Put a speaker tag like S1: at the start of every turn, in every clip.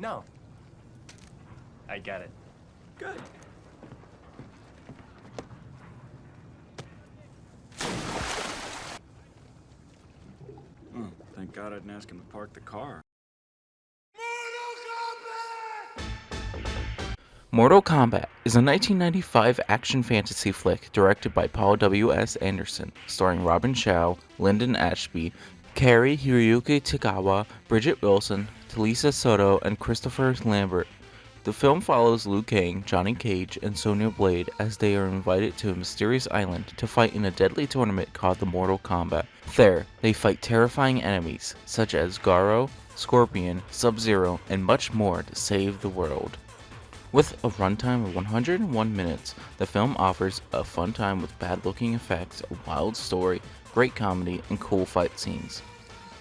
S1: No. I get it.
S2: Good. Thank God I didn't ask him to park the car.
S3: Mortal Kombat is a 1995 action fantasy flick directed by Paul W.S. Anderson, starring Robin Shaw, Lyndon Ashby, Cary Hiroyuki Tagawa, Bridget Wilson, Talisa Soto, and Christopher Lambert. The film follows Liu Kang, Johnny Cage, and Sonya Blade as they are invited to a mysterious island to fight in a deadly tournament called the Mortal Kombat. There, they fight terrifying enemies such as Garo, Scorpion, Sub-Zero, and much more to save the world. With a runtime of 101 minutes, the film offers a fun time with bad-looking effects, a wild story, great comedy, and cool fight scenes.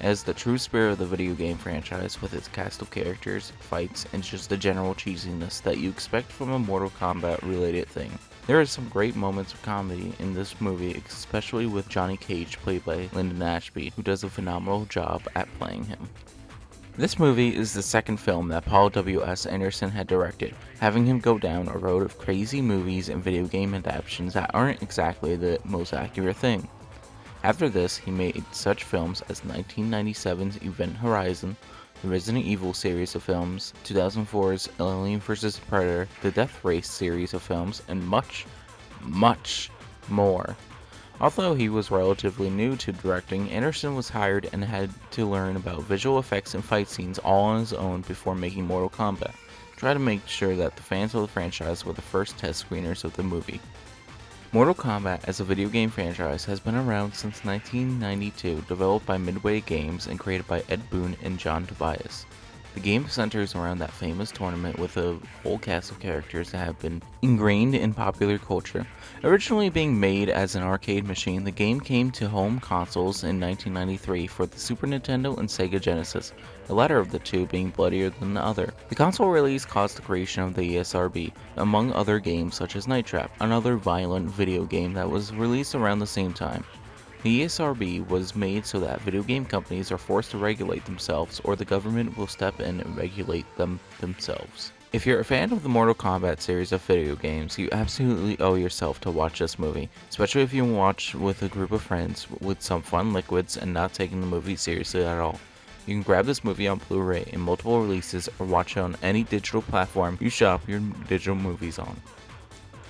S3: As the true spirit of the video game franchise, with its cast of characters, fights, and just the general cheesiness that you expect from a Mortal Kombat related thing. There are some great moments of comedy in this movie, especially with Johnny Cage played by Lyndon Ashby, who does a phenomenal job at playing him. This movie is the second film that Paul W.S. Anderson had directed, having him go down a road of crazy movies and video game adaptations that aren't exactly the most accurate thing. After this, he made such films as 1997's Event Horizon, the Resident Evil series of films, 2004's Alien vs. Predator, the Death Race series of films, and much, much more. Although he was relatively new to directing, Anderson was hired and had to learn about visual effects and fight scenes all on his own before making Mortal Kombat. Try to make sure that the fans of the franchise were the first test screeners of the movie. Mortal Kombat as a video game franchise has been around since 1992, developed by Midway Games and created by Ed Boon and John Tobias. The game centers around that famous tournament with a whole cast of characters that have been ingrained in popular culture. Originally being made as an arcade machine, the game came to home consoles in 1993 for the Super Nintendo and Sega Genesis, the latter of the two being bloodier than the other. The console release caused the creation of the ESRB, among other games such as Night Trap, another violent video game that was released around the same time. The ESRB was made so that video game companies are forced to regulate themselves, or the government will step in and regulate them themselves. If you're a fan of the Mortal Kombat series of video games, you absolutely owe yourself to watch this movie, especially if you watch with a group of friends with some fun liquids and not taking the movie seriously at all. You can grab this movie on Blu-ray in multiple releases or watch it on any digital platform you shop your digital movies on.